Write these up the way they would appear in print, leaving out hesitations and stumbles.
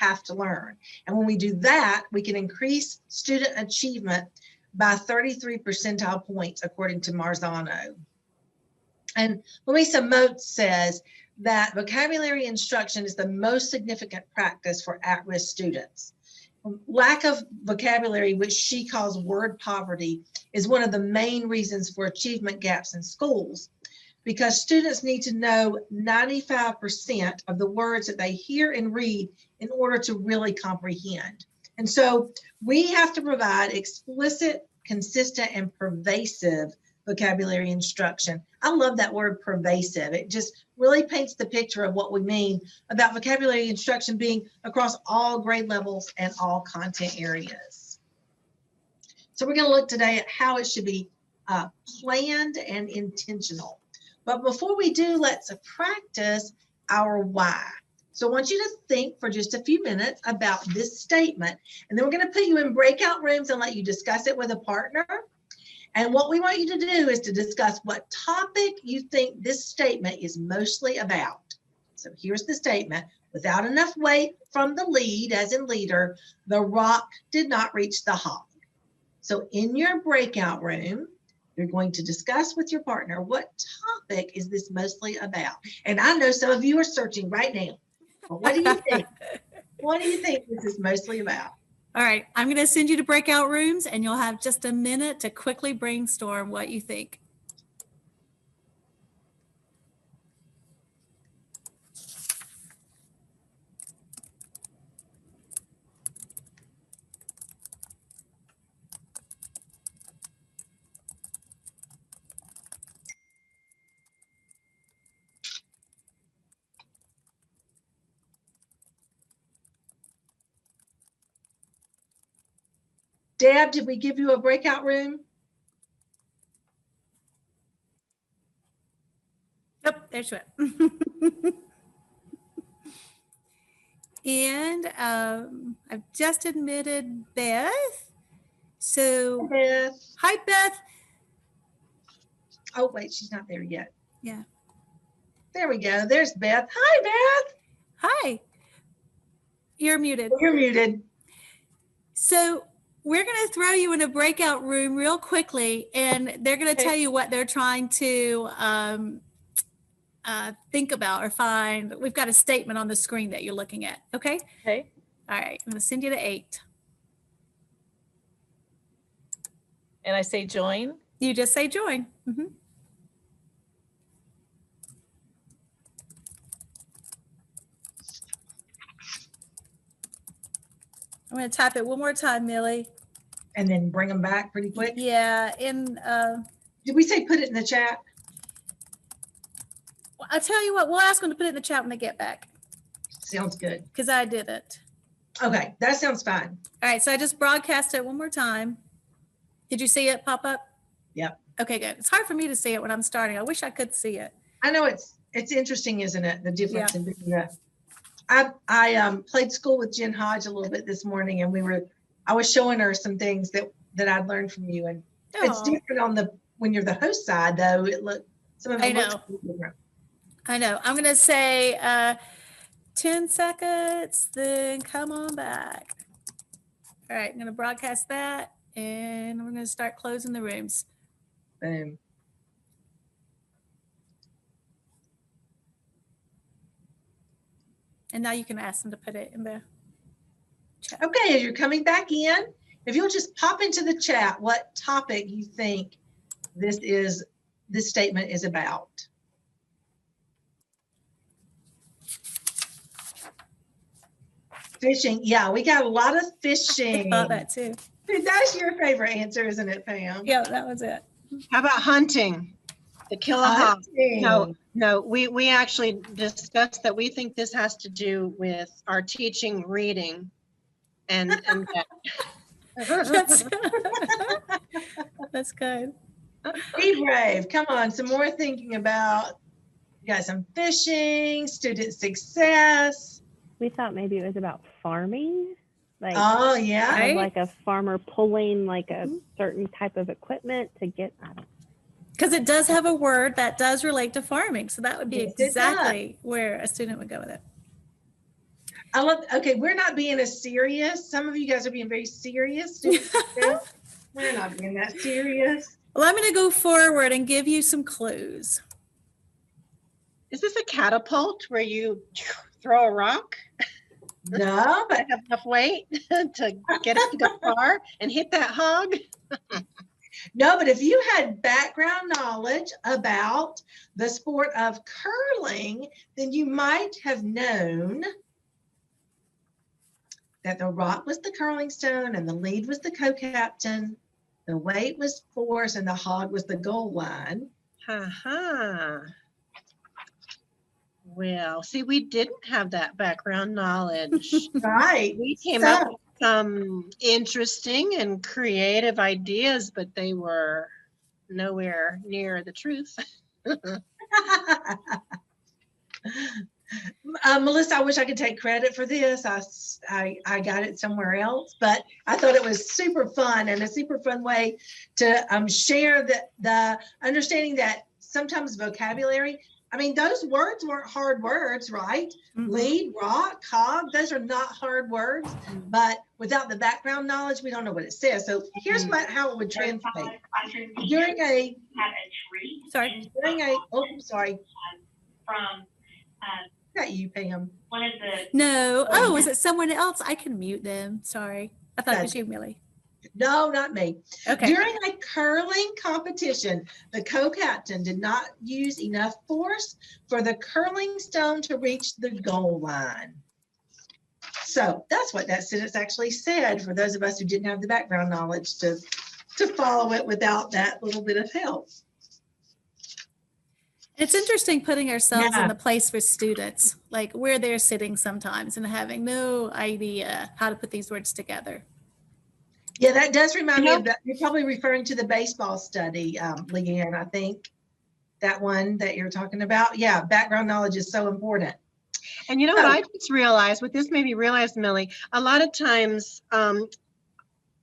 have to learn. And when we do that, we can increase student achievement by 33 percentile points, according to Marzano. And Louisa Moat says that vocabulary instruction is the most significant practice for at-risk students. Lack of vocabulary, which she calls word poverty, is one of the main reasons for achievement gaps in schools, because students need to know 95% of the words that they hear and read in order to really comprehend. And so we have to provide explicit, consistent, and pervasive vocabulary instruction. I love that word pervasive. It just really paints the picture of what we mean about vocabulary instruction being across all grade levels and all content areas. So we're going to look today at how it should be planned and intentional. But before we do, let's practice our why. So I want you to think for just a few minutes about this statement, and then we're going to put you in breakout rooms and let you discuss it with a partner. And what we want you to do is to discuss what topic you think this statement is mostly about. So here's the statement. Without enough weight from the lead, as in leader, the rock did not reach the hog. So in your breakout room, you're going to discuss with your partner, what topic is this mostly about? And I know some of you are searching right now. But what do you think? What do you think this is mostly about? All right, I'm going to send you to breakout rooms, and you'll have just a minute to quickly brainstorm what you think. Deb, did we give you a breakout room? Yep, there's it. And I've just admitted Beth. So, Hi, Beth. Hi, Beth. Oh, wait, she's not there yet. Yeah. There we go. There's Beth. Hi, Beth. Hi. You're muted. You're muted. So we're going to throw you in a breakout room real quickly, and they're going to tell you what they're trying to think about or find. We've got a statement on the screen that you're looking at. Okay? Okay. All right. I'm going to send you to 8. And I say join. You just say join. Mm-hmm. I'm going to type it one more time, Millie. And then bring them back pretty quick. Yeah. And did we say put it in the chat? I'll tell you what, we'll ask them to put it in the chat when they get back. Sounds good. Because I didn't. Okay, that sounds fine. All right, so I just broadcast it one more time. Did you see it pop up? Yep. Okay, good. It's hard for me to see it when I'm starting. I wish I could see it. I know it's interesting, isn't it? The difference in doing that. I played school with Jen Hodge a little bit this morning, and I was showing her some things that I'd learned from you, and it's different on when you're the host side, though. Some of it looks different. I know. I'm going to say 10 seconds, then come on back. All right, I'm going to broadcast that, and we're going to start closing the rooms. Boom. And now you can ask them to put it in the chat. Okay, as you're coming back in, if you'll just pop into the chat what topic you think this statement is about. Fishing. Yeah, we got a lot of fishing. I thought that too. That's your favorite answer, isn't it, Pam? Yeah, that was it. How about hunting? The kill a hog. No, we actually discussed that we think this has to do with our teaching reading and That's good. Be brave. Come on, some more thinking about, you got some fishing, student success. We thought maybe it was about farming. Like, oh, yeah. Kind of like a farmer pulling like a certain type of equipment to get, I don't know. Because it does have a word that does relate to farming. So that would be exactly where a student would go with it. I love, okay, we're not being as serious. Some of you guys are being very serious. We're not being that serious. Well, I'm going to go forward and give you some clues. Is this a catapult where you throw a rock? No, but Have enough weight to get it to go far and hit that hog? no, but if you had background knowledge about the sport of curling, then you might have known that the rock was the curling stone and the lead was the co-captain, the weight was force, and the hog was the goal line. Ha. Well, see, we didn't have that background knowledge. Right. We came up with some interesting and creative ideas, but they were nowhere near the truth. Melissa, I wish I could take credit for this. I got it somewhere else, but I thought it was super fun and a super fun way to share the understanding that sometimes vocabulary, I mean, those words weren't hard words, right? Mhm. Lead, rock, hog, those are not hard words, but without the background knowledge, we don't know what it says. So here's how it would translate. During a, Sorry. I'm sorry. From Is that you, Pam? one of the No. Oh, is it someone else? I can mute them. Sorry. I thought it was you, Millie. No, not me. Okay. During a curling competition, the co-captain did not use enough force for the curling stone to reach the goal line. So that's what that sentence actually said for those of us who didn't have the background knowledge to follow it without that little bit of help. It's interesting putting ourselves Yeah. in the place with students, like where they're sitting sometimes and having no idea how to put these words together. Yeah, that does remind me of that. You're probably referring to the baseball study, Leanne, I think. That one that you're talking about. Yeah, background knowledge is so important. And you know what I just realized, what this made me realize, Millie, a lot of times I'll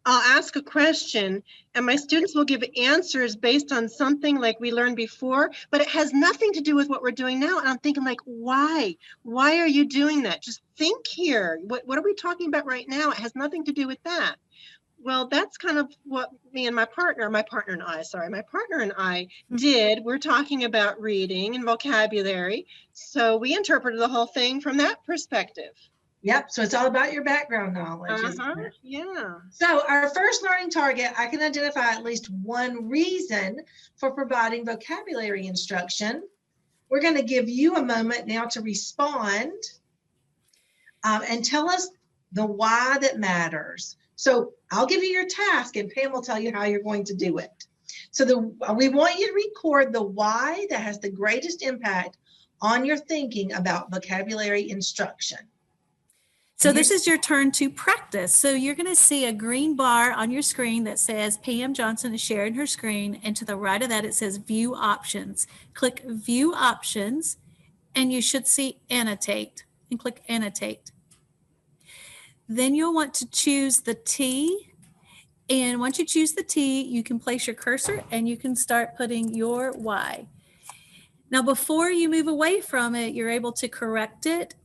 ask a question and my students will give answers based on something like we learned before, but it has nothing to do with what we're doing now. And I'm thinking like, why? Why are you doing that? Just think here. What are we talking about right now? It has nothing to do with that. Well, that's kind of what me and my partner and I did. We're talking about reading and vocabulary. So we interpreted the whole thing from that perspective. Yep, so it's all about your background knowledge. Isn't it? Yeah. So our first learning target, I can identify at least one reason for providing vocabulary instruction. We're going to give you a moment now to respond and tell us the why that matters. So I'll give you your task and Pam will tell you how you're going to do it. So we want you to record the why that has the greatest impact on your thinking about vocabulary instruction. So this is your turn to practice. So you're going to see a green bar on your screen that says Pam Johnson is sharing her screen. And to the right of that, it says View Options. Click View Options, and you should see Annotate. And click Annotate. Then you'll want to choose the T. And once you choose the T, you can place your cursor and you can start putting your Y. Now, before you move away from it, you're able to correct it.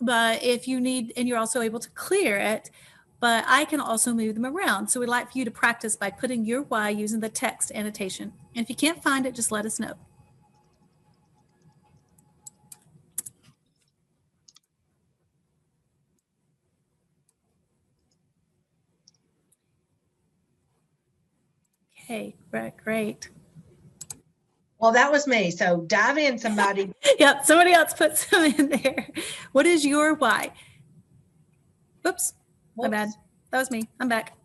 But if you need, and you're also able to clear it, but I can also move them around. So we'd like for you to practice by putting your Y using the text annotation. And if you can't find it, just let us know. Okay, great. Well, that was me. So dive in, somebody. Yep, somebody else put some in there. What is your why? Whoops, my bad. That was me. I'm back.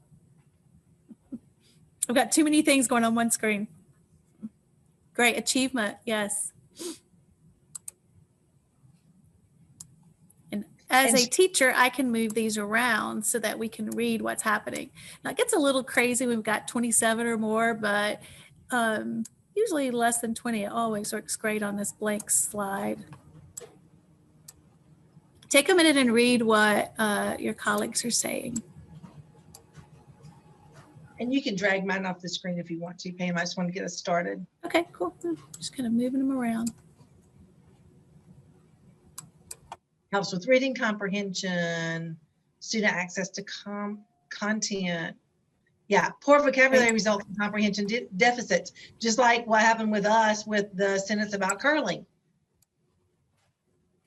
I've got too many things going on one screen. Great, achievement, yes. And as a teacher, I can move these around so that we can read what's happening. Now, it gets a little crazy. We've got 27 or more, but usually less than 20. It always works great on this blank slide. Take a minute and read what your colleagues are saying. And you can drag mine off the screen if you want to, Pam. I just want to get us started. Okay, cool. Just kind of moving them around. helps with reading comprehension, student access to content. Yeah, poor vocabulary results in comprehension deficits, just like what happened with us with the sentence about curling.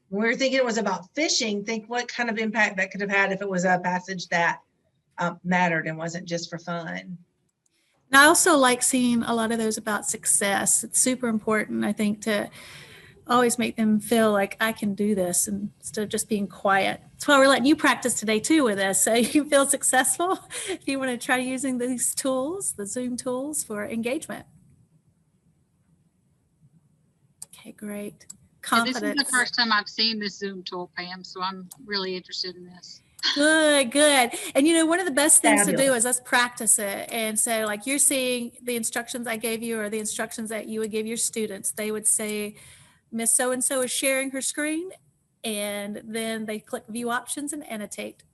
When we were thinking it was about fishing, think what kind of impact that could have had if it was a passage that mattered and wasn't just for fun. And I also like seeing a lot of those about success. It's super important, I think, to always make them feel like I can do this instead of just being quiet. That's why we're letting you practice today too with us, so you can feel successful if you want to try using these tools, the Zoom tools, for engagement. Okay, great. Confidence. This is the first time I've seen this Zoom tool, Pam, so I'm really interested in this. Good, good. And you know, one of the best things to do Fabulous. is let's practice it. And so like you're seeing the instructions I gave you or the instructions that you would give your students. They would say, Miss So-and-so is sharing her screen, and then they click view options and annotate.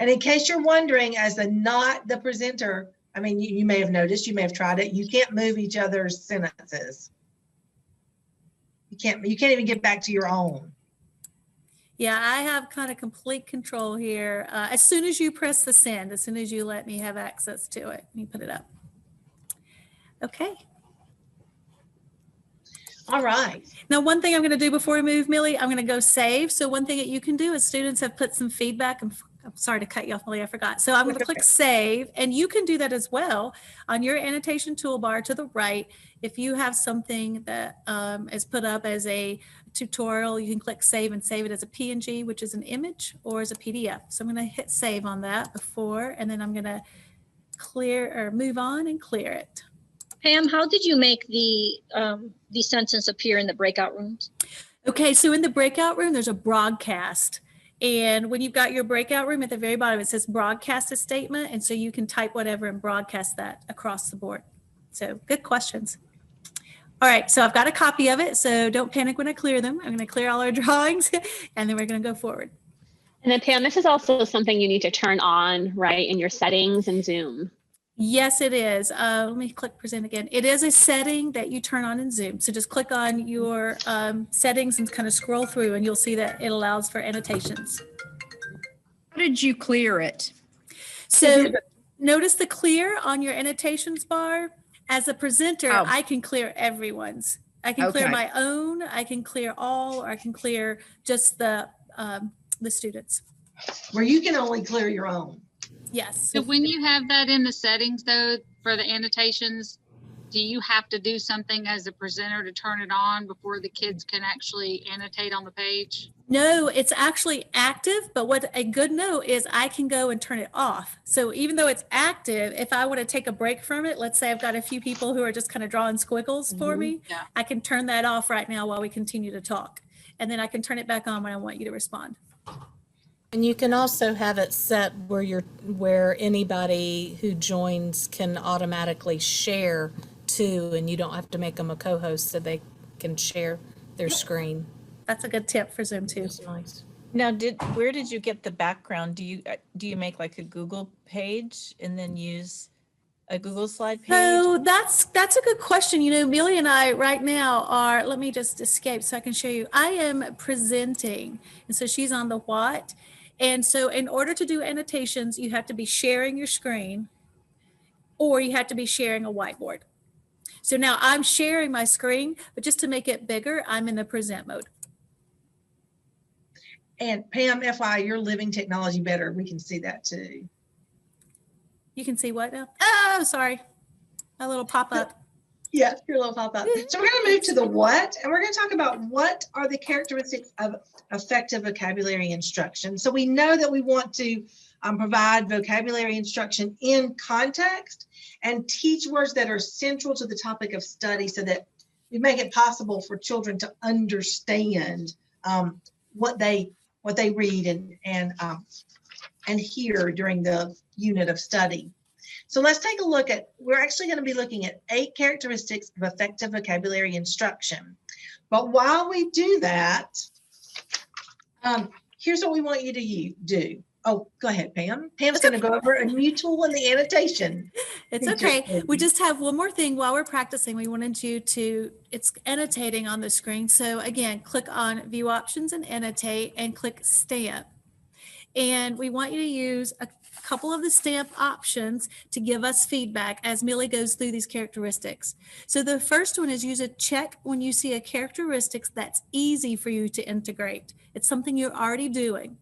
And in case you're wondering, as not the presenter, I mean, you may have noticed, you may have tried it, you can't move each other's sentences. You can't even get back to your own. Yeah, I have kind of complete control here. As soon as you press the send, as soon as you let me have access to it, you put it up. Okay. All right. Now, one thing I'm going to do before we move, Millie, I'm going to go save. So one thing that you can do is students have put some feedback. I'm sorry to cut you off, Millie, I forgot. So I'm going to click save, and you can do that as well on your annotation toolbar to the right. If you have something that is put up as a tutorial, you can click save and save it as a PNG, which is an image, or as a PDF. So I'm going to hit save on that before, and then I'm going to clear or move on and clear it. Pam, how did you make the sentence appear in the breakout rooms? Okay, so in the breakout room, there's a broadcast. And when you've got your breakout room at the very bottom, it says broadcast a statement. And so you can type whatever and broadcast that across the board. So good questions. All right, so I've got a copy of it. So don't panic when I clear them. I'm going to clear all our drawings and then we're going to go forward. And then Pam, this is also something you need to turn on, right, in your settings in Zoom. Yes, it is. Let me click present again. It is a setting that you turn on in Zoom. So just click on your settings and kind of scroll through and you'll see that it allows for annotations. How did you clear it? So notice the clear on your annotations bar. As a presenter, Oh. I can clear everyone's. I can clear Okay. my own, I can clear all, or I can clear just the students. Where you can only clear your own. Yes. So when you have that in the settings though, for the annotations, do you have to do something as a presenter to turn it on before the kids can actually annotate on the page? No, it's actually active, but what a good note is I can go and turn it off. So even though it's active, if I want to take a break from it, let's say I've got a few people who are just kind of drawing squiggles for me, Yeah. I can turn that off right now while we continue to talk. And then I can turn it back on when I want you to respond. And you can also have it set where anybody who joins can automatically share too, and you don't have to make them a co-host so they can share their screen. That's a good tip for Zoom too. It's nice. Now, where did you get the background? Do you make like a Google page and then use a Google slide page? So that's a good question. You know, Millie and I right now are, let me just escape so I can show you. I am presenting, and so she's on the what. And so in order to do annotations, you have to be sharing your screen or you have to be sharing a whiteboard. So now I'm sharing my screen, but just to make it bigger, I'm in the present mode. And Pam, FYI, you're living technology better. We can see that too. You can see what now? Oh, sorry. A little pop-up. Yeah, your little pop-up. So we're going to move to the what, and we're going to talk about what are the characteristics of effective vocabulary instruction. So we know that we want to provide vocabulary instruction in context and teach words that are central to the topic of study so that we make it possible for children to understand what they read and hear during the unit of study. So let's take a look at, we're actually going to be looking at 8 characteristics of effective vocabulary instruction. But while we do that, here's what we want you to do. Oh, go ahead, Pam. Pam's going to go over a new tool in the annotation. It's feature okay. for We you. just have one more thing while we're practicing. We wanted you to, it's annotating on the screen. So again, click on View Options and Annotate and click Stamp. And we want you to use a couple of the stamp options to give us feedback as Millie goes through these characteristics. So the first one is use a check when you see a characteristics that's easy for you to integrate. It's something you're already doing.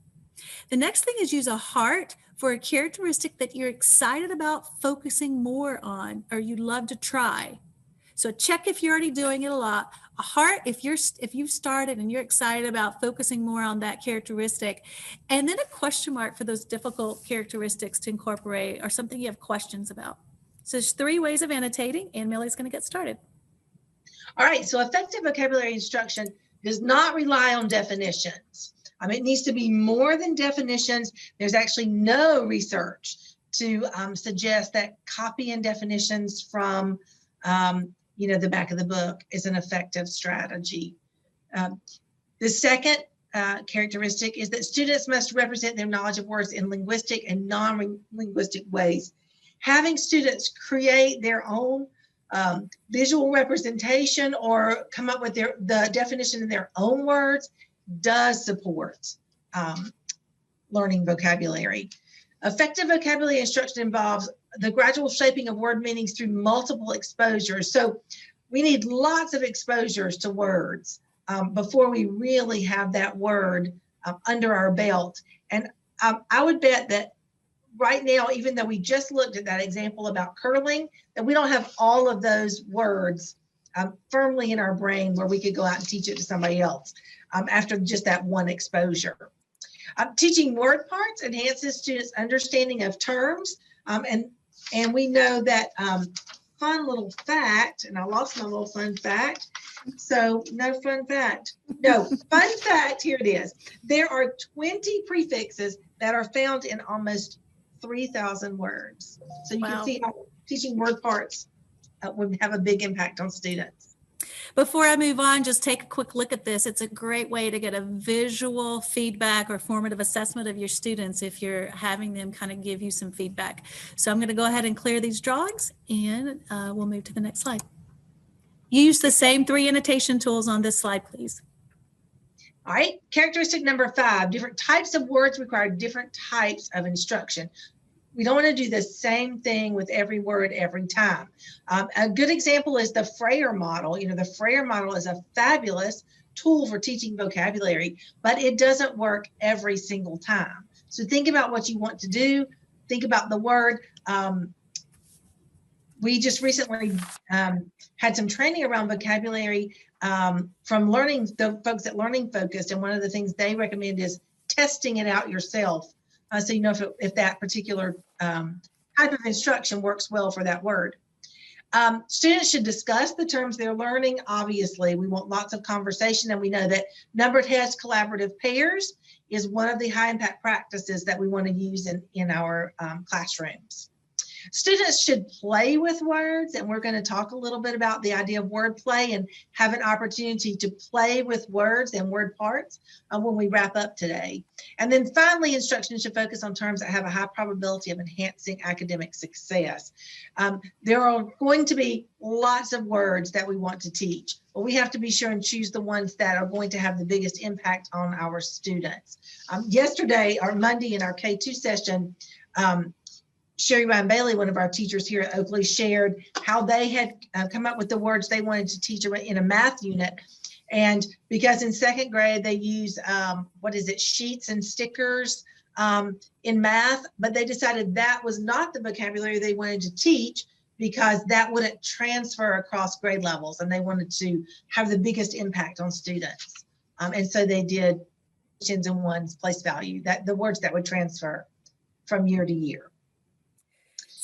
The next thing is use a heart for a characteristic that you're excited about focusing more on or you'd love to try. So check if you're already doing it a lot. A heart if you've started and you're excited about focusing more on that characteristic, and then a question mark for those difficult characteristics to incorporate or something you have questions about. So there's 3 ways of annotating, and Millie's going to get started. All right, so effective vocabulary instruction does not rely on definitions. It needs to be more than definitions. There's actually no research to suggest that copying definitions from the back of the book is an effective strategy. The second characteristic is that students must represent their knowledge of words in linguistic and non-linguistic ways. Having students create their own visual representation or come up with the definition in their own words does support learning vocabulary. Effective vocabulary instruction involves the gradual shaping of word meanings through multiple exposures. So we need lots of exposures to words before we really have that word under our belt. And I would bet that right now, even though we just looked at that example about curling, that we don't have all of those words firmly in our brain where we could go out and teach it to somebody else after just that one exposure. Teaching word parts enhances students' understanding of terms, and we know that fun little fact, and I lost my little fun fact, so no fun fact. No, fun fact, here it is. There are 20 prefixes that are found in almost 3,000 words. So you can see how teaching word parts would have a big impact on students. Before I move on, just take a quick look at this. It's a great way to get a visual feedback or formative assessment of your students if you're having them kind of give you some feedback. So I'm going to go ahead and clear these drawings, and we'll move to the next slide. Use the same 3 annotation tools on this slide, please. All right, characteristic number 5, different types of words require different types of instruction. We don't want to do the same thing with every word every time. A good example is the Freyer model. The Freyer model is a fabulous tool for teaching vocabulary, but it doesn't work every single time. So think about what you want to do. Think about the word. We just recently had some training around vocabulary from the folks at Learning Focused, and one of the things they recommend is testing it out yourself. So you know if that particular type of instruction works well for that word. Students should discuss the terms they're learning. Obviously, we want lots of conversation, and we know that numbered heads collaborative pairs is one of the high impact practices that we want to use in our classrooms. Students should play with words, and we're going to talk a little bit about the idea of word play and have an opportunity to play with words and word parts when we wrap up today. And then finally, instruction should focus on terms that have a high probability of enhancing academic success. There are going to be lots of words that we want to teach, but we have to be sure and choose the ones that are going to have the biggest impact on our students. Yesterday, or Monday in our K2 session, Sherry Ryan Bailey, one of our teachers here at Oakley, shared how they had come up with the words they wanted to teach in a math unit. And because in 2nd grade, they use, sheets and stickers in math, but they decided that was not the vocabulary they wanted to teach because that wouldn't transfer across grade levels, and they wanted to have the biggest impact on students. And so they did tens and ones, place value, that the words that would transfer from year to year.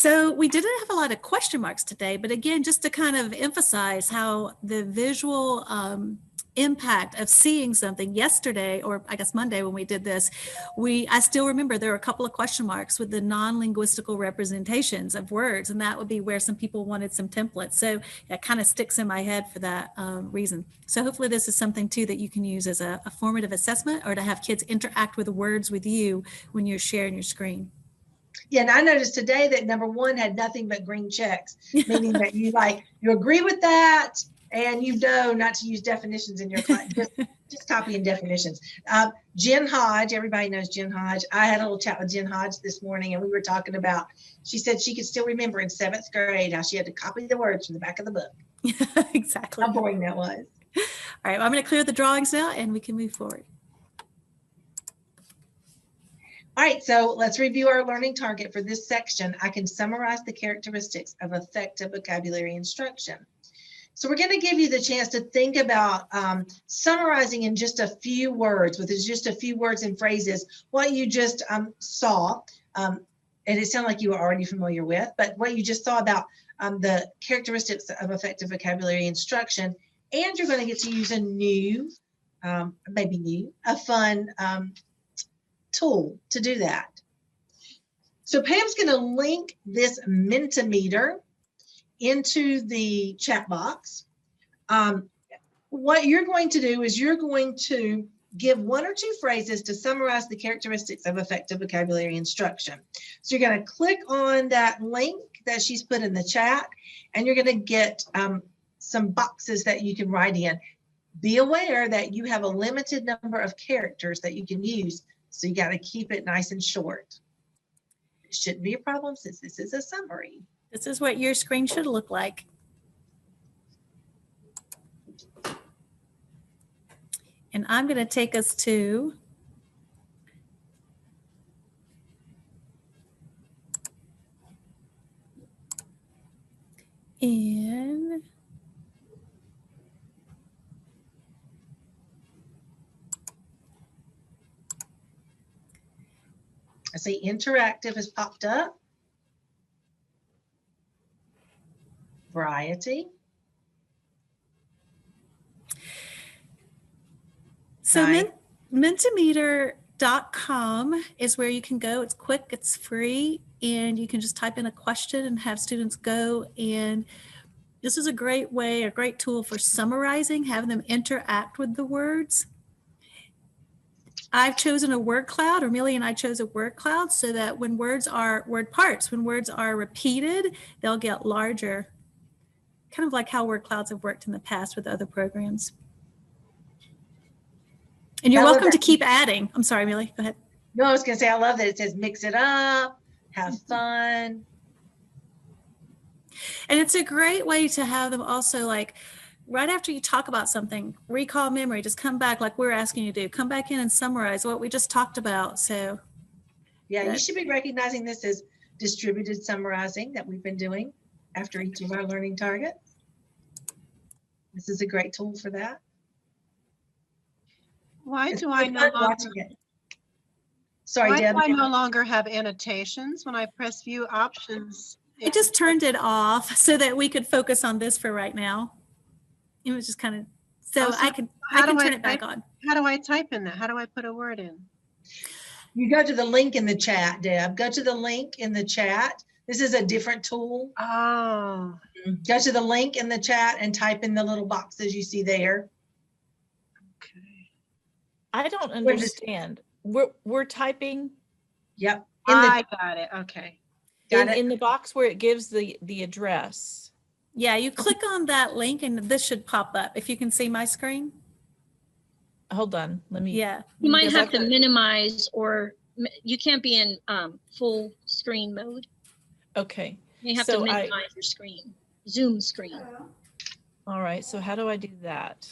So we didn't have a lot of question marks today, but again, just to kind of emphasize how the visual impact of seeing something yesterday, or I guess Monday when we did this, I still remember there were a couple of question marks with the non-linguistical representations of words, and that would be where some people wanted some templates. So that kind of sticks in my head for that reason. So hopefully this is something too that you can use as a formative assessment, or to have kids interact with words with you when you're sharing your screen. Yeah, and I noticed today that number 1 had nothing but green checks, meaning that you agree with that, and you know not to use definitions in your class, just copying definitions. Jen Hodge, everybody knows Jen Hodge. I had a little chat with Jen Hodge this morning, and we were talking about, she said she could still remember in 7th grade how she had to copy the words from the back of the book. Exactly. How boring that was. All right, well, I'm going to clear the drawings now, and we can move forward. All right, so let's review our learning target for this section. I can summarize the characteristics of effective vocabulary instruction. So we're going to give you the chance to think about summarizing in just a few words, with just a few words and phrases, what you just saw, and it sounded like you were already familiar with, but what you just saw about the characteristics of effective vocabulary instruction. And you're going to get to use a new, a fun tool to do that. So Pam's going to link this Mentimeter into the chat box. What you're going to do is you're going to give 1 or 2 phrases to summarize the characteristics of effective vocabulary instruction. So you're going to click on that link that she's put in the chat, and you're going to get some boxes that you can write in. Be aware that you have a limited number of characters that you can use, so you got to keep it nice and short. It shouldn't be a problem since this is a summary. This is what your screen should look like. And I'm going to take us to I see interactive has popped up. Variety. So Right. Mentimeter.com is where you can go. It's quick, it's free, and you can just type in a question and have students go. And this is a great way, a great tool for summarizing, having them interact with the words. I've chosen a word cloud, or Millie and I chose a word cloud, so that when words are repeated, they'll get larger. Kind of like how word clouds have worked in the past with other programs. And you're welcome to keep adding. I'm sorry, Millie, go ahead. No, I was going to say, I love that it says mix it up, have fun. And it's a great way to have them also, like, right after you talk about something, recall memory, just come back like we're asking you to do. Come back in and summarize what we just talked about. So yeah, you should be recognizing this as distributed summarizing that we've been doing after each of our learning targets. This is a great tool for that. Why It's do I fun no longer, watching it. Sorry, why Deb. do I no longer have annotations when I press view options? I just turned it off so that we could focus on this for right now. It was just kind of, so I can turn it back on. How do I type in that? How do I put a word in? You go to the link in the chat, Deb. Go to the link in the chat. This is a different tool. Oh. Go to the link in the chat and type in the little boxes you see there. Okay. I don't understand. We're typing. Yep. I got it. Okay. In the box where it gives the address. Yeah, you click on that link and this should pop up. If you can see my screen. Hold on. Let me. Yeah. You might have to minimize, or you can't be in full screen mode. Okay. You have to minimize your screen, Zoom screen. All right. So how do I do that?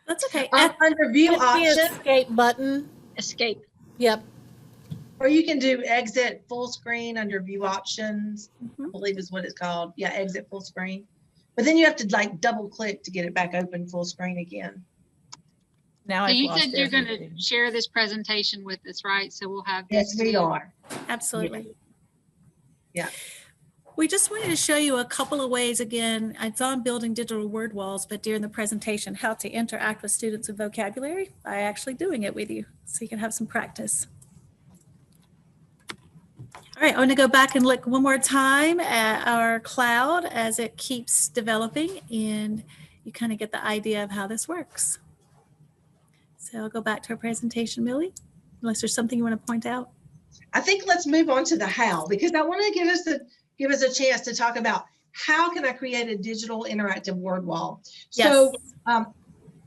That's okay. Under view Hit the option, escape button. Escape. Yep. or you can do exit full screen under view options, I Mhm. believe is what it's called. Yeah, exit full screen. But then you have to like double click to get it back open full screen again. Now So I've you lost said you're going everything. to share this presentation with us, right? So we'll have Yes, this we too. are. Absolutely. Yeah. We just wanted to show you a couple of ways, again, it's on building digital word walls, but during the presentation, how to interact with students with vocabulary by actually doing it with you, so you can have some practice. All right, I want to go back and look one more time at our cloud as it keeps developing, and you kind of get the idea of how this works. So I'll go back to our presentation, Millie, unless there's something you want to point out. I think let's move on to the how, because I want to give us a chance to talk about how can I create a digital interactive word wall. Yes. So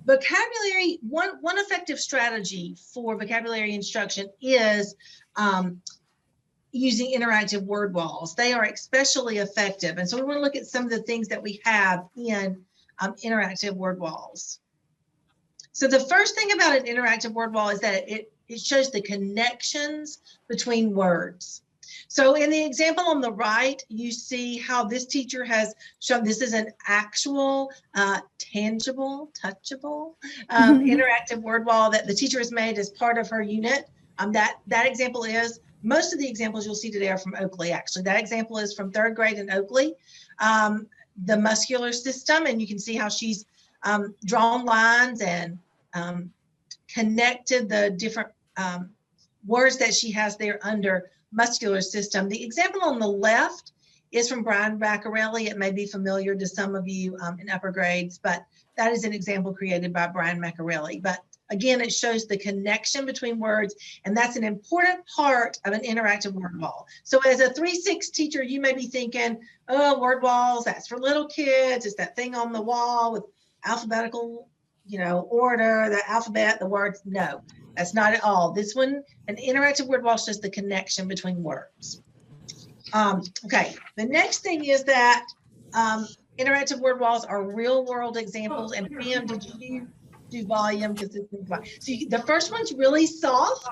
vocabulary, one effective strategy for vocabulary instruction is using interactive word walls. They are especially effective. And so we want to look at some of the things that we have in interactive word walls. So the first thing about an interactive word wall is that it shows the connections between words. So in the example on the right, you see how this teacher has shown this is an actual, tangible, touchable, interactive word wall that the teacher has made as part of her unit. That example is, most of the examples you'll see today are from Oakley, actually. That example is from 3rd grade in Oakley, the muscular system, and you can see how she's drawn lines and connected the different words that she has there under muscular system. The example on the left is from Brian Maccarelli. It may be familiar to some of you in upper grades, but that is an example created by Brian Maccarelli. But again, it shows the connection between words, and that's an important part of an interactive word wall. So as a 3-6 teacher, you may be thinking, oh, word walls, that's for little kids. It's that thing on the wall with alphabetical, order, the alphabet, the words. No, that's not at all. This one, an interactive word wall shows the connection between words. Okay, the next thing is that interactive word walls are real world examples. And Pam, did you do volume? Because so the first one's really soft.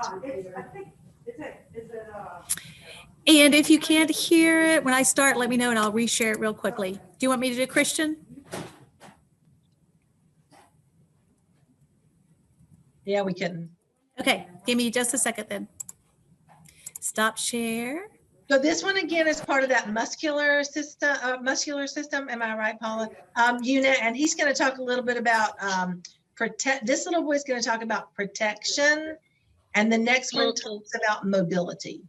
And if you can't hear it, when I start, let me know and I'll reshare it real quickly. Do you want me to do Christian? Yeah, we couldn't. Okay, give me just a second then. Stop share. So this one again is part of that muscular system. Am I right, Paula? Unit, and he's going to talk a little bit about this little boy's going to talk about protection, and the next one talks about mobility.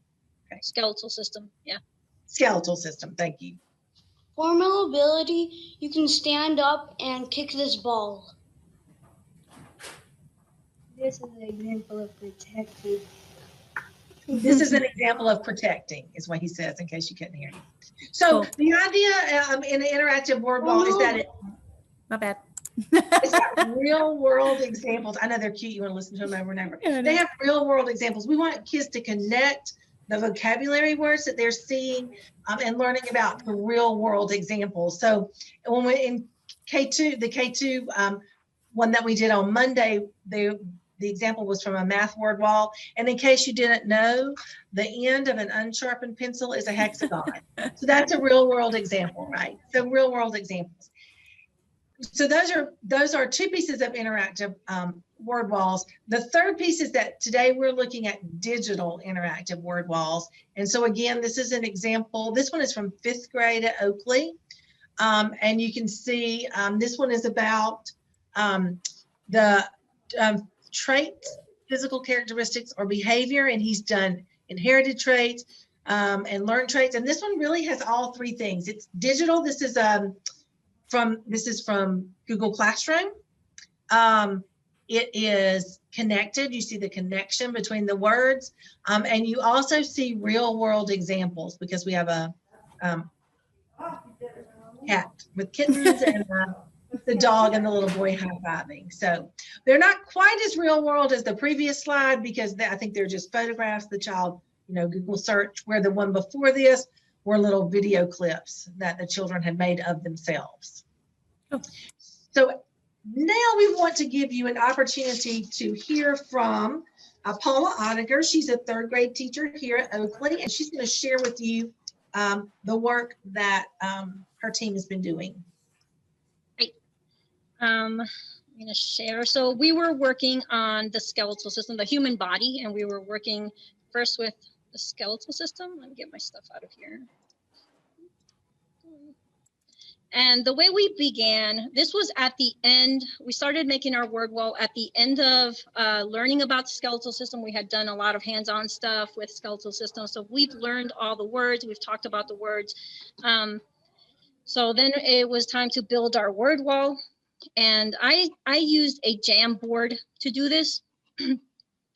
Okay. Skeletal system, yeah. Skeletal system. Thank you. For mobility, you can stand up and kick this ball. This is an example of protecting. This is an example of protecting, is what he says, in case you couldn't hear me. So the idea in an interactive word wall is that my bad. It's got real world examples. I know they're cute. You want to listen to them over and over. Yeah, they have real world examples. We want kids to connect the vocabulary words that they're seeing and learning about the real world examples. So when we're in K2, the K2 one that we did on Monday, the example was from a math word wall. And in case you didn't know, the end of an unsharpened pencil is a hexagon. So that's a real world example, right? So real world examples. So those are two pieces of interactive word walls. The third piece is that today we're looking at digital interactive word walls. And so again, this is an example. This one is from 5th grade at Oakley. And you can see this one is about the traits, physical characteristics, or behavior, and he's done inherited traits and learned traits. And this one really has all three things. It's digital. This is from Google Classroom. It is connected. You see the connection between the words, and you also see real world examples because we have a cat with kittens and the dog and the little boy high-fiving. So they're not quite as real world as the previous slide because I think they're just photographs the child, Google search, where the one before this were little video clips that the children had made of themselves. Oh. So now we want to give you an opportunity to hear from Paula Ottinger. She's a 3rd grade teacher here at Oakley, and she's going to share with you the work that her team has been doing. I'm going to share. So we were working on the skeletal system, the human body, and we were working first with the skeletal system. Let me get my stuff out of here. And the way we began, this was at the end, we started making our word wall at the end of learning about the skeletal system. We had done a lot of hands-on stuff with skeletal systems. So we've learned all the words, we've talked about the words. So then it was time to build our word wall. And I used a Jamboard to do this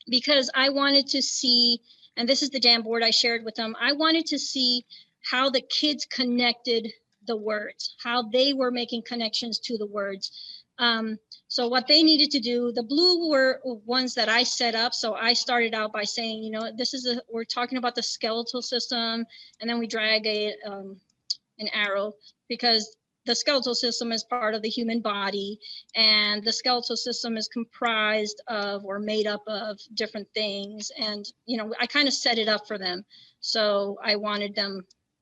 because I wanted to see, and this is the Jamboard I shared with them, I wanted to see how the kids connected the words, how they were making connections to the words. So what they needed to do, the blue were ones that I set up. So I started out by saying, you know, we're talking about the skeletal system, and then we drag an arrow because the skeletal system is part of the human body, and the skeletal system is comprised of or made up of different things. And, you know, I kind of set it up for them. So I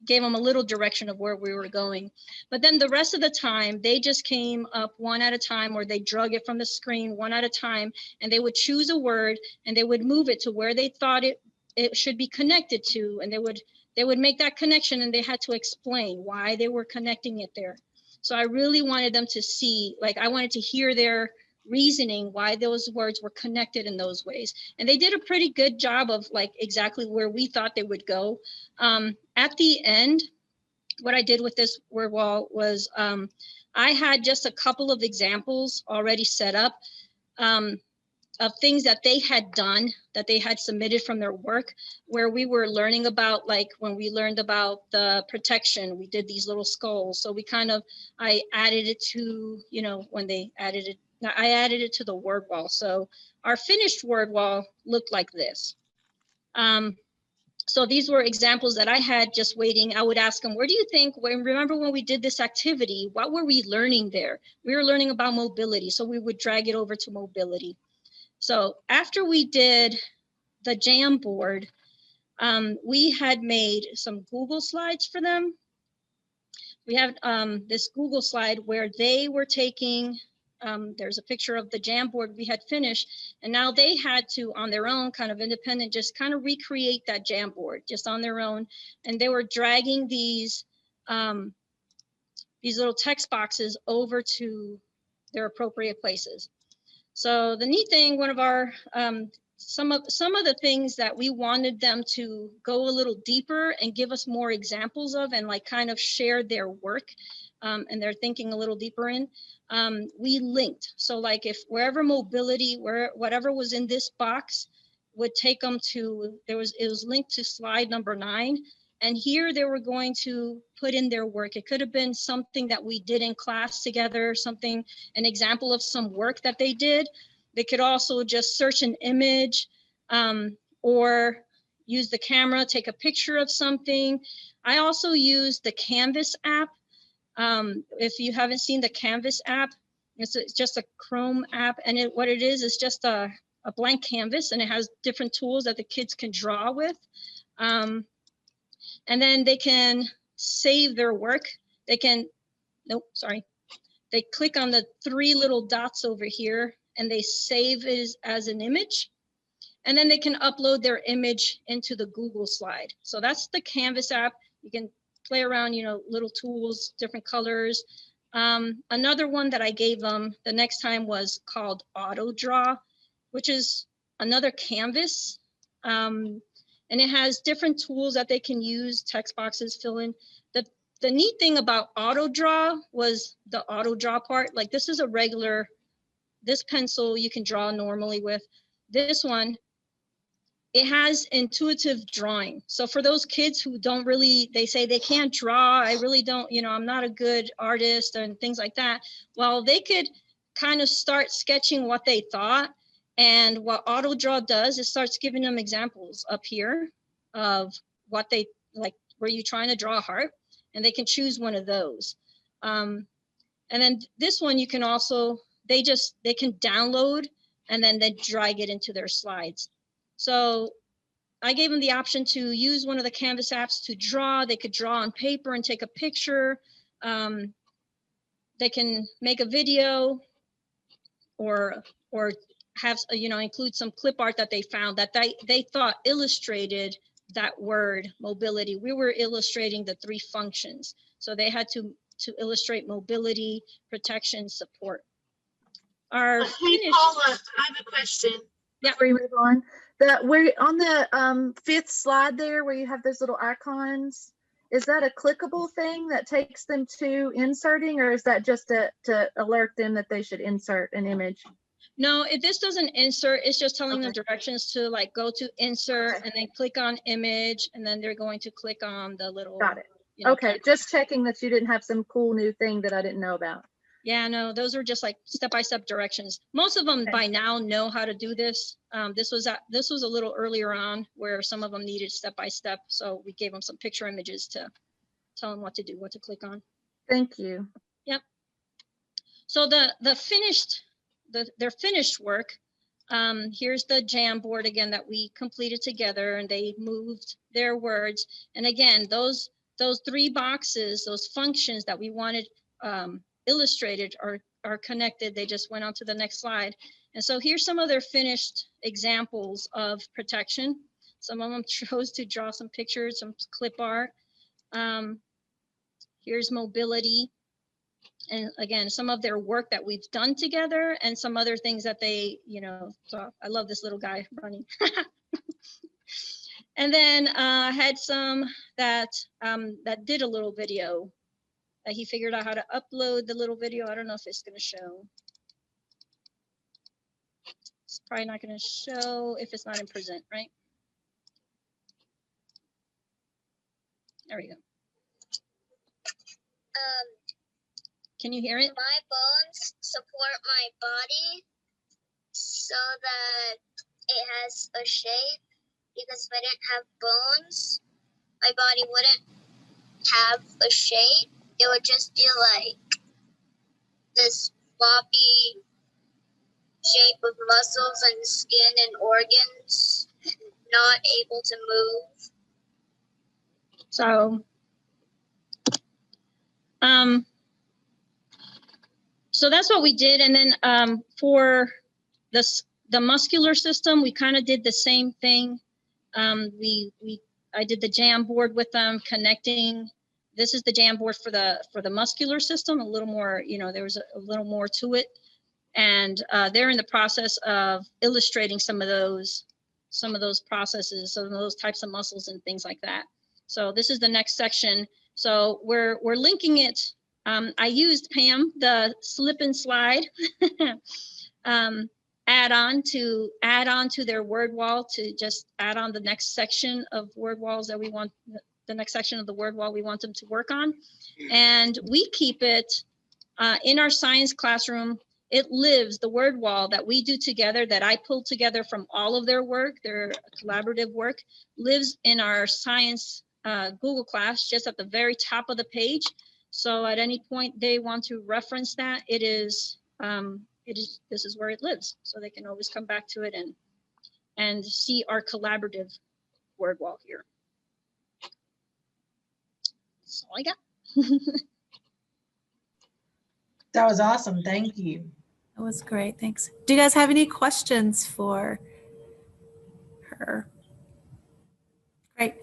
gave them a little direction of where we were going. But then the rest of the time, they just came up one at a time, or they drug it from the screen one at a time, and they would choose a word and they would move it to where they thought it should be connected to. And they would make that connection, and they had to explain why they were connecting it there. So I really wanted them to see, like, I wanted to hear their reasoning why those words were connected in those ways. And they did a pretty good job of like exactly where we thought they would go. At the end, what I did with this word wall was I had just a couple of examples already set up of things that they had done, that they had submitted from their work, where we were learning about, like when we learned about the protection, we did these little skulls. So I added it to, you know, when they added it, I added it to the word wall. So our finished word wall looked like this. So these were examples that I had just waiting. I would ask them, where do you think, remember when we did this activity, what were we learning there? We were learning about mobility. So we would drag it over to mobility. So after we did the Jamboard, we had made some Google slides for them. We have this Google slide where they were taking, there's a picture of the Jamboard we had finished, and now they had to, on their own, kind of independent, just kind of recreate that Jamboard just on their own. And they were dragging these little text boxes over to their appropriate places. So the neat thing, one of our, some of the things that we wanted them to go a little deeper and give us more examples of, and like kind of share their work and their thinking a little deeper in, we linked. So like if wherever mobility, whatever was in this box would take them to, it was linked to slide number 9. And here they were going to put in their work. It could have been something that we did in class together, something, an example of some work that they did. They could also just search an image or use the camera, take a picture of something. I also use the Canvas app. If you haven't seen the Canvas app, it's just a Chrome app. And what it is just a blank canvas, and it has different tools that the kids can draw with. And then they can save their work. They can, they click on the 3 little dots over here and they save it as an image. And then they can upload their image into the Google slide. So that's the Canvas app. You can play around, you know, little tools, different colors. Another one that I gave them the next time was called Auto Draw, which is another canvas. And it has different tools that they can use, text boxes, fill in. The neat thing about Auto Draw was the Auto Draw part. Like this is a regular, this pencil you can draw normally with. This one, it has intuitive drawing. So for those kids who don't really, they say they can't draw, I really don't, you know, I'm not a good artist and things like that. Well, they could kind of start sketching what they thought. And what Auto Draw does is starts giving them examples up here of what they like, were you trying to draw a heart? And they can choose one of those. And then this one you can also, they can download and then they drag it into their slides. So I gave them the option to use one of the Canvas apps to draw. They could draw on paper and take a picture. They can make a video or have, you know, include some clip art that they found that they thought illustrated that word mobility. We were illustrating the 3 functions. So they had to illustrate mobility, protection, support. Our Hey, finished, Paula, I have a question. Yeah. Before you move on, we're on the fifth slide there where you have those little icons. Is that a clickable thing that takes them to inserting, or is that just to alert them that they should insert an image? no, if this doesn't insert, it's just telling them Okay. directions to like go to insert Okay. and then click on image, and then they're going to click on the little. Got it. you know, Okay, just checking that you didn't have some cool new thing that I didn't know about. Yeah, no, those are just like step-by-step directions. Most of them Okay. by now know how to do this. This was a little earlier on where some of them needed step-by-step. So we gave them some picture images to tell them what to do, what to click on. Thank you. Yep. So their finished work, here's the Jamboard again that we completed together, and they moved their words. And again, those three boxes, those functions that we wanted illustrated are connected. They just went on to the next slide. And so here's some of their finished examples of protection. Some of them chose to draw some pictures, some clip art. Here's mobility. And again, some of their work that we've done together and some other things that they, so I love this little guy running. And then I had some that did a little video that he figured out how to upload the little video. I don't know if it's going to show. It's probably not going to show if it's not in present, right? There we go. Can you hear it? My bones support my body so that it has a shape, because if I didn't have bones, my body wouldn't have a shape. It would just be like this floppy shape of muscles and skin and organs, not able to move. So that's what we did. And then for the muscular system, we kind of did the same thing. I did the Jamboard with them, connecting. This is the Jamboard for the muscular system. A little more, there was a little more to it, and they're in the process of illustrating some of those processes, some of those types of muscles and things like that. So this is the next section. So we're linking it. I used Pam, the slip and slide add-on to their word wall, to just add on the next section of word walls that we want, the next section of the word wall we want them to work on. And we keep it in our science classroom. It lives, the word wall that we do together, that I pulled together from all of their work, their collaborative work, lives in our science Google class, just at the very top of the page. So at any point they want to reference that, this is where it lives. So they can always come back to it and see our collaborative word wall here. That's all I got. That was awesome. Thank you. That was great. Thanks. Do you guys have any questions for her? Great.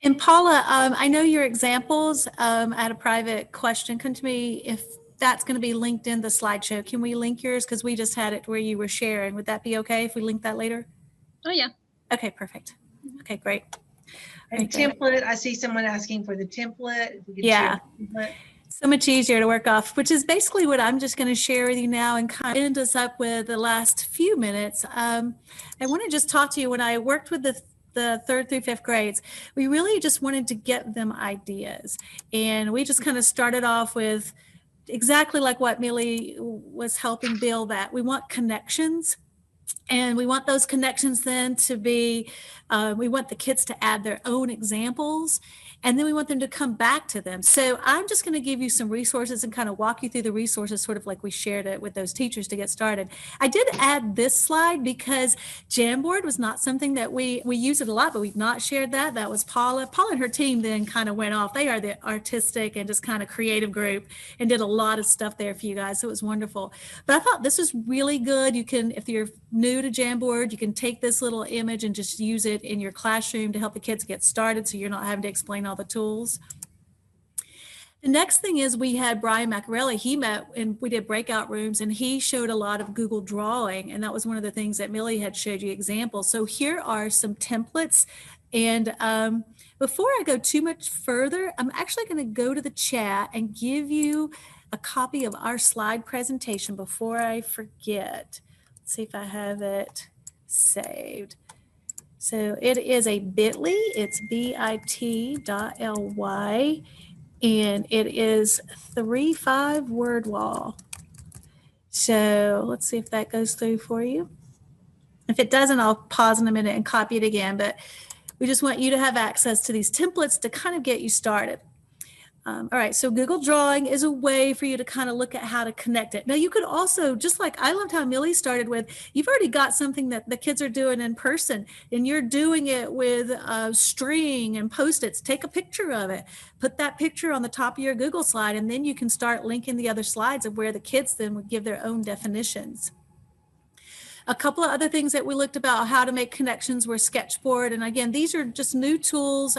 And Paula, I know your examples. I had a private question come to me if that's going to be linked in the slideshow. Can we link yours? Because we just had it where you were sharing. Would that be okay if we link that later? Oh, yeah. Okay, perfect. Okay, great. And template, I see someone asking for the template. If we could Yeah. share the template. So much easier to work off, which is basically what I'm just going to share with you now and kind of end us up with the last few minutes. I want to just talk to you. When I worked with the 3rd through 5th grades, we really just wanted to get them ideas. And we just kind of started off with exactly like what Millie was helping build, that we want connections. And we want those connections then to be, we want the kids to add their own examples, and then we want them to come back to them. So I'm just going to give you some resources and kind of walk you through the resources, sort of like we shared it with those teachers to get started. I did add this slide because Jamboard was not something that we use it a lot, but we've not shared that. That was Paula. Paula and her team then kind of went off. They are the artistic and just kind of creative group and did a lot of stuff there for you guys. So it was wonderful. But I thought this was really good. You can, if you're new to Jamboard, you can take this little image and just use it in your classroom to help the kids get started, so you're not having to explain all the tools. The next thing is we had Brian Macarelli. He met and we did breakout rooms, and he showed a lot of Google Drawing. And that was one of the things that Millie had showed you examples. So here are some templates. And before I go too much further, I'm actually going to go to the chat and give you a copy of our slide presentation before I forget. Let's see if I have it saved. So it is a bit.ly, it's bit.ly. And it is 3.5 word wall. So let's see if that goes through for you. If it doesn't, I'll pause in a minute and copy it again, but we just want you to have access to these templates to kind of get you started. All right, so Google Drawing is a way for you to kind of look at how to connect it. Now you could also, just like I loved how Millie started with, you've already got something that the kids are doing in person and you're doing it with string and Post-its. Take a picture of it, put that picture on the top of your Google slide, and then you can start linking the other slides of where the kids then would give their own definitions. A couple of other things that we looked about how to make connections were Sketchboard. And again, these are just new tools,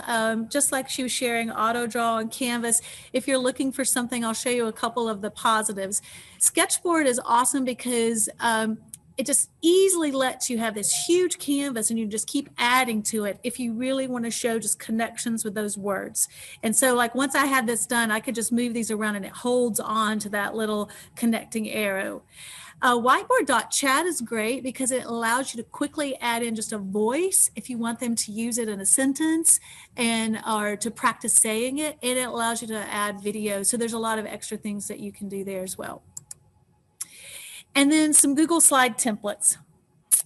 just like she was sharing Auto Draw and Canvas. If you're looking for something, I'll show you a couple of the positives. Sketchboard is awesome because it just easily lets you have this huge canvas and you just keep adding to it if you really want to show just connections with those words. And so like once I had this done, I could just move these around and it holds on to that little connecting arrow. Whiteboard.chat is great because it allows you to quickly add in just a voice if you want them to use it in a sentence and or to practice saying it, and it allows you to add video. So there's a lot of extra things that you can do there as well. And then some Google Slide templates.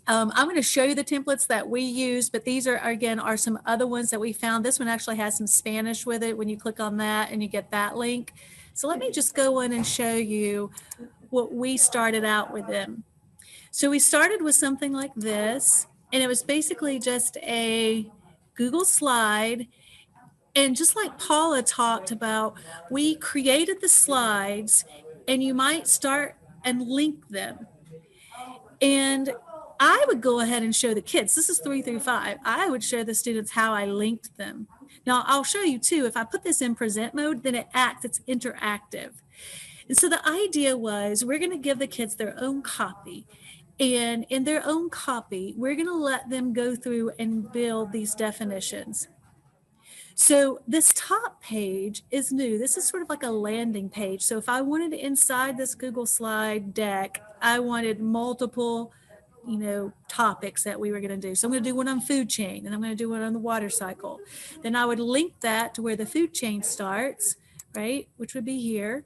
I'm going to show you the templates that we use, but these are, again, are some other ones that we found. This one actually has some Spanish with it when you click on that and you get that link. So let me just go in and show you what we started out with them. So we started with something like this, and it was basically just a Google slide. And just like Paula talked about, we created the slides and you might start and link them. And I would go ahead and show the kids, this is 3 through 5. I would show the students how I linked them. Now I'll show you too, if I put this in present mode, then it's interactive. And so the idea was we're going to give the kids their own copy. And in their own copy, we're going to let them go through and build these definitions. So this top page is new. This is sort of like a landing page. So if I wanted inside this Google slide deck, I wanted multiple, topics that we were going to do. So I'm going to do one on food chain, and I'm going to do one on the water cycle. Then I would link that to where the food chain starts, right? Which would be here.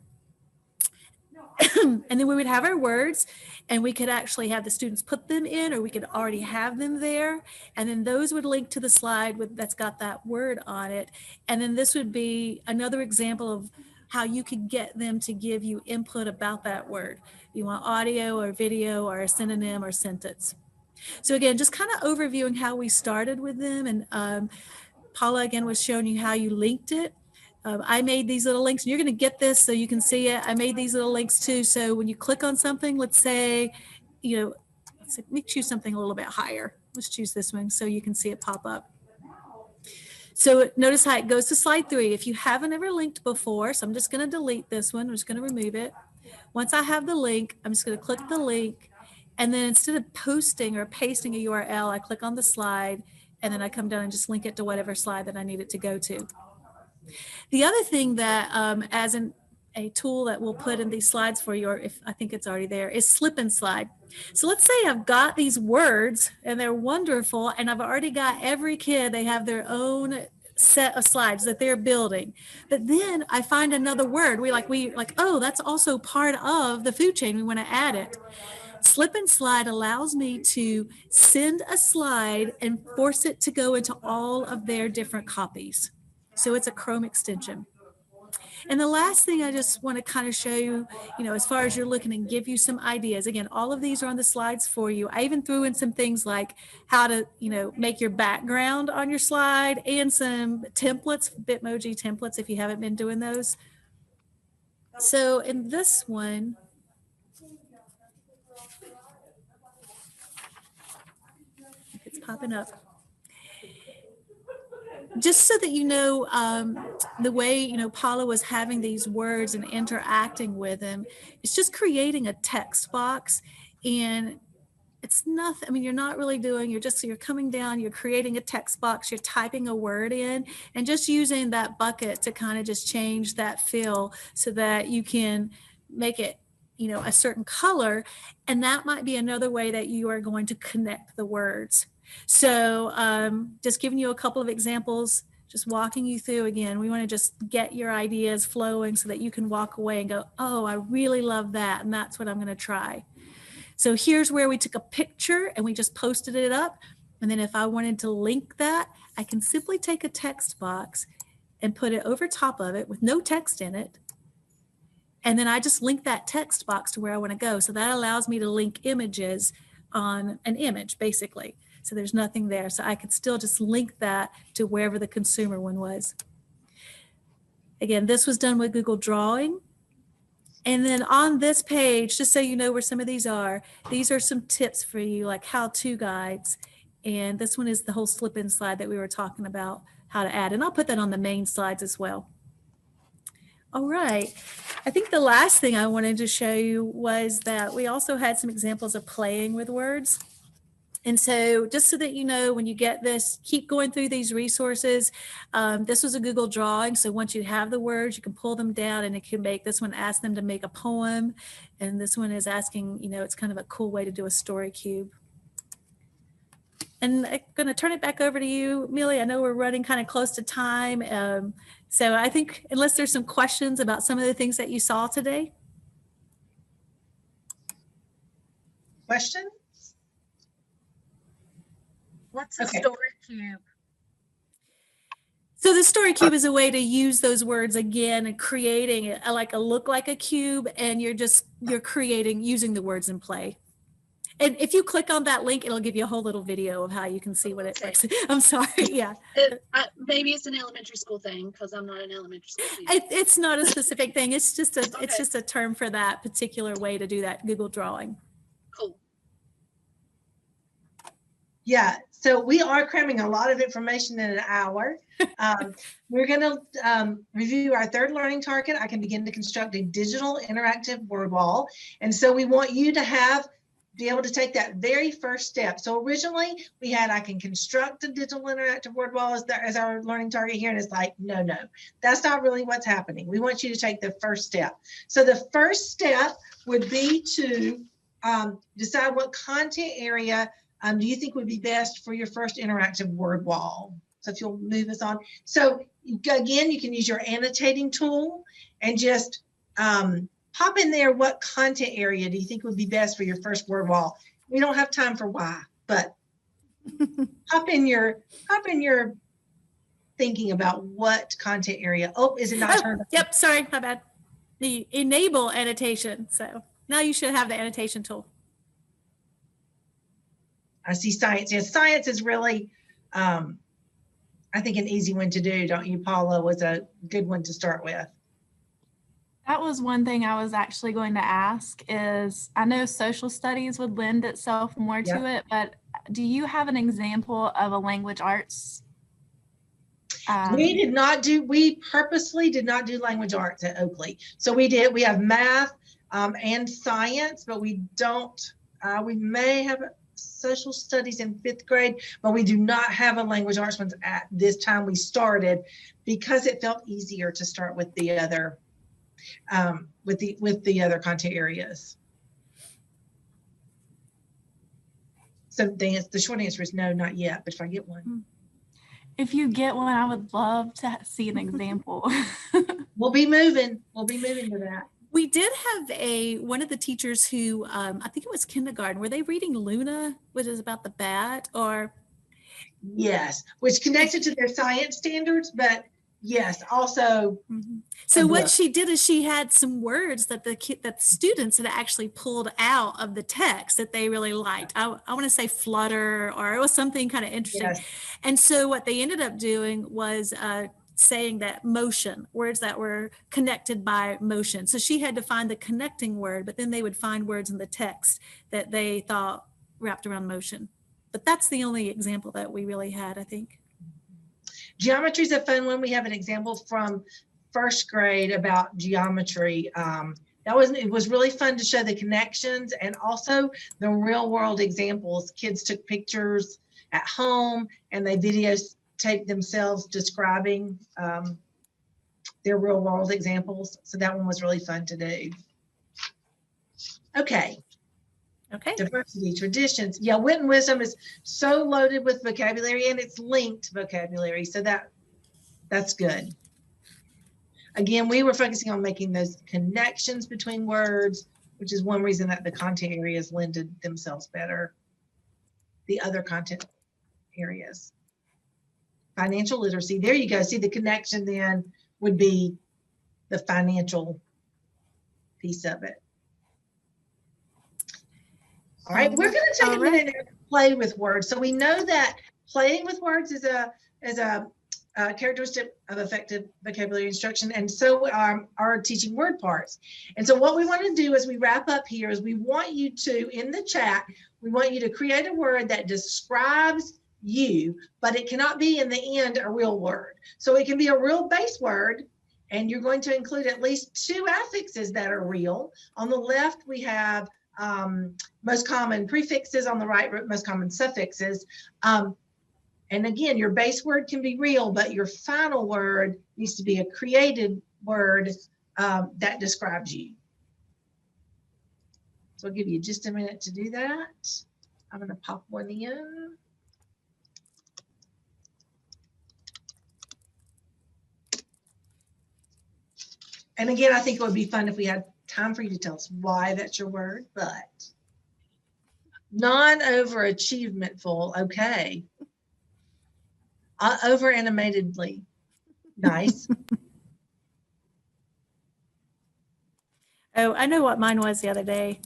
And then we would have our words, and we could actually have the students put them in, or we could already have them there. And then those would link to the slide that's got that word on it. And then this would be another example of how you could get them to give you input about that word. You want audio or video or a synonym or sentence. So again, just kind of overviewing how we started with them. And Paula again was showing you how you linked it. I made these little links, and you're going to get this so you can see it. I made these little links too. So when you click on something, let's say, let me choose something a little bit higher. Let's choose this one so you can see it pop up. So notice how it goes to slide 3. If you haven't ever linked before, so I'm just going to delete this one. I'm just going to remove it. Once I have the link, I'm just going to click the link. And then instead of posting or pasting a URL, I click on the slide, and then I come down and just link it to whatever slide that I need it to go to. The other thing that as a tool that we'll put in these slides for you, or if I think it's already there, is slip and slide. So let's say I've got these words and they're wonderful, and I've already got every kid, they have their own set of slides that they're building. But then I find another word. We like, oh, that's also part of the food chain. We want to add it. Slip and slide allows me to send a slide and force it to go into all of their different copies. So it's a Chrome extension. And the last thing I just want to kind of show you, as far as you're looking and give you some ideas. Again, all of these are on the slides for you. I even threw in some things like how to, make your background on your slide, and some templates, Bitmoji templates, if you haven't been doing those. So in this one, it's popping up. just so that you know, the way, you know, Paula was having these words and interacting with them, it's just creating a text box. And it's nothing, I mean, you're not really doing, you're coming down, you're creating a text box, you're typing a word in, and just using that bucket to kind of just change that fill so that you can make it, you know, a certain color. And that might be another way that you are going to connect the words. So just giving you a couple of examples, just walking you through again. We want to just get your ideas flowing so that you can walk away and go, oh, I really love that. And that's what I'm going to try. So here's where we took a picture and we just posted it up. And then if I wanted to link that, I can simply take a text box and put it over top of it with no text in it. And then I just link that text box to where I want to go. So that allows me to link images on an image, basically. So there's nothing there. So I could still just link that to wherever the consumer one was. Again, this was done with Google Drawing. And then on this page, just so you know where some of these are some tips for you, like how-to guides. And this one is the whole slip-in slide that we were talking about, how to add. And I'll put that on the main slides as well. All right. I think the last thing I wanted to show you was that we also had some examples of playing with words. And so just so that you know, when you get this, keep going through these resources. This was a Google drawing. So once you have the words, you can pull them down and it can make, this one ask them to make a poem. And this one is asking, you know, it's kind of a cool way to do a story cube. And I'm going to turn it back over to you, Millie. I know we're running kind of close to time. So I think unless there's some questions about some of the things that you saw today. Question? What's a Okay. story cube? So the story cube is a way to use those words again and creating a look like a cube, and you're creating using the words in play. And if you click on that link, it'll give you a whole little video of how you can see what it looks. I'm sorry. Yeah. Maybe it's an elementary school thing because I'm not an elementary school teacher. It's not a specific thing. It's just it's just a term for that particular way to do that Google drawing. Cool. Yeah, so we are cramming a lot of information in an hour. We're going to review our third learning target. I can begin to construct a digital interactive word wall. And so we want you to be able to take that very first step. So originally we had, I can construct a digital interactive word wall as our learning target here. And it's like, no, that's not really what's happening. We want you to take the first step. So the first step would be to decide what content area do you think would be best for your first interactive word wall? So if you'll move us on. So again, you can use your annotating tool and just pop in there what content area do you think would be best for your first word wall. We don't have time for why, but hop in your thinking about what content area. Oh, is it not turned on? Yep, sorry, my bad. The enable annotation. So now you should have the annotation tool. I see science. Yes, science is really, I think, an easy one to do, don't you, Paula? Was a good one to start with. That was one thing I was actually going to ask is, I know social studies would lend itself more to it, but do you have an example of a language arts? We purposely did not do language arts at Oakley. So we have math and science, but we don't, we may have social studies in 5th grade, but we do not have a language arts ones at this time. We started because it felt easier to start with the other with the other content areas. So the short answer is no, not yet, but if I get one. If you get one, I would love to see an example. We'll be moving to that. We did have one of the teachers who, I think it was kindergarten, were they reading Luna, which is about the bat, or? Yes, which connected to their science standards, but yes, also. Mm-hmm. So what she did is she had some words that the students had actually pulled out of the text that they really liked. I want to say flutter, or it was something kind of interesting. Yes. And so what they ended up doing was saying that motion, words that were connected by motion. So she had to find the connecting word, but then they would find words in the text that they thought wrapped around motion. But that's the only example that we really had, I think. Geometry is a fun one. We have an example from first grade about geometry. It was really fun to show the connections and also the real world examples. Kids took pictures at home and they videotaped themselves describing their real world examples. So that one was really fun to do. Okay. Okay. Diversity, traditions. Yeah, wit and wisdom is so loaded with vocabulary and it's linked vocabulary. So that's good. Again, we were focusing on making those connections between words, which is one reason that the content areas lended themselves better. The other content areas. Financial literacy. There you go. See, the connection then would be the financial piece of it. All right, we're going to take a minute and play with words. So we know that playing with words is a characteristic of effective vocabulary instruction, and so are teaching word parts. And so what we want to do as we wrap up here is we want you to, in the chat, we want you to create a word that describes you, but it cannot be in the end a real word. So it can be a real base word, and you're going to include at least 2 affixes that are real. On the left, we have most common prefixes, on the right, most common suffixes. And again, your base word can be real, but your final word needs to be a created word that describes you. So I'll give you just a minute to do that. I'm going to pop one in. And again, I think it would be fun if we had time for you to tell us why that's your word, but non-overachievementful, okay. Over-animatedly, nice. Oh, I know what mine was the other day.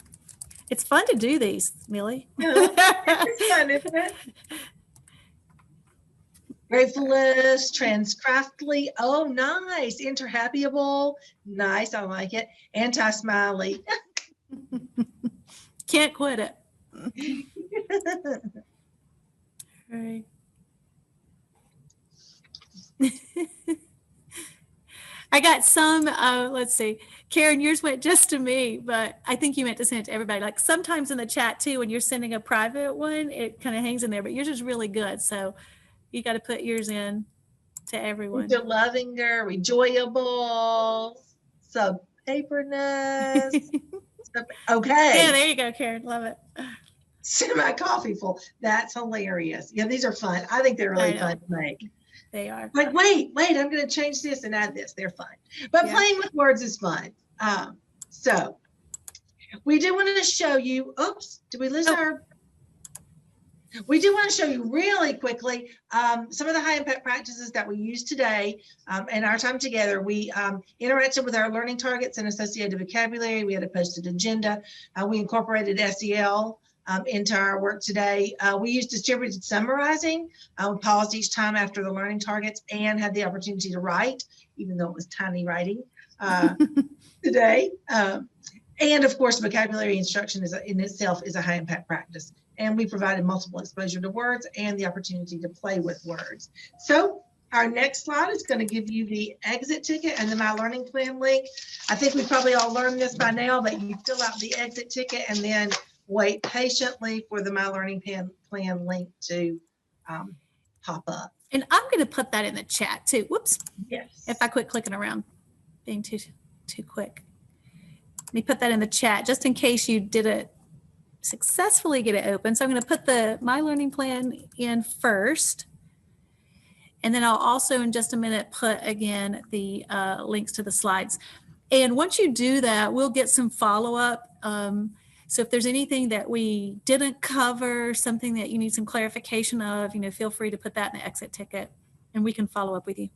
It's fun to do these, Millie. Yeah, it's fun, isn't it? Gratefulist, transcraftly, oh, nice. Interhappyable, nice, I like it. Anti-smiley. Can't quit it. Right. I got some, let's see, Karen, yours went just to me, but I think you meant to send it to everybody. Like sometimes in the chat too, when you're sending a private one, it kind of hangs in there, but yours is really good. So you got to put yours in to everyone. Lovinger, enjoyable, sub-paperness. Okay. Yeah, there you go, Karen. Love it. Semi-coffeeful. That's hilarious. Yeah, these are fun. I think they're really fun to make. They are. Like, wait, I'm going to change this and add this. They're fun. But yeah, playing with words is fun. So we do want to show you, oops, did we lose our? We do want to show you really quickly some of the high impact practices that we use today in our time together. We interacted with our learning targets and associated vocabulary. We had a posted agenda. We incorporated SEL into our work today. We used distributed summarizing. We paused each time after the learning targets and had the opportunity to write, even though it was tiny writing today. And of course, vocabulary instruction in itself is a high impact practice. And we provided multiple exposure to words and the opportunity to play with words. So our next slide is going to give you the exit ticket and the My Learning Plan link. I think we probably all learned this by now, but you fill out the exit ticket and then wait patiently for the My Learning Plan link to pop up. And I'm going to put that in the chat too. Whoops. Yes. If I quit clicking around, being too quick. Let me put that in the chat just in case you didn't successfully get it open. So I'm going to put the My Learning Plan in first. And then I'll also in just a minute put again the links to the slides. And once you do that, we'll get some follow-up. So if there's anything that we didn't cover, something that you need some clarification of, feel free to put that in the exit ticket and we can follow up with you.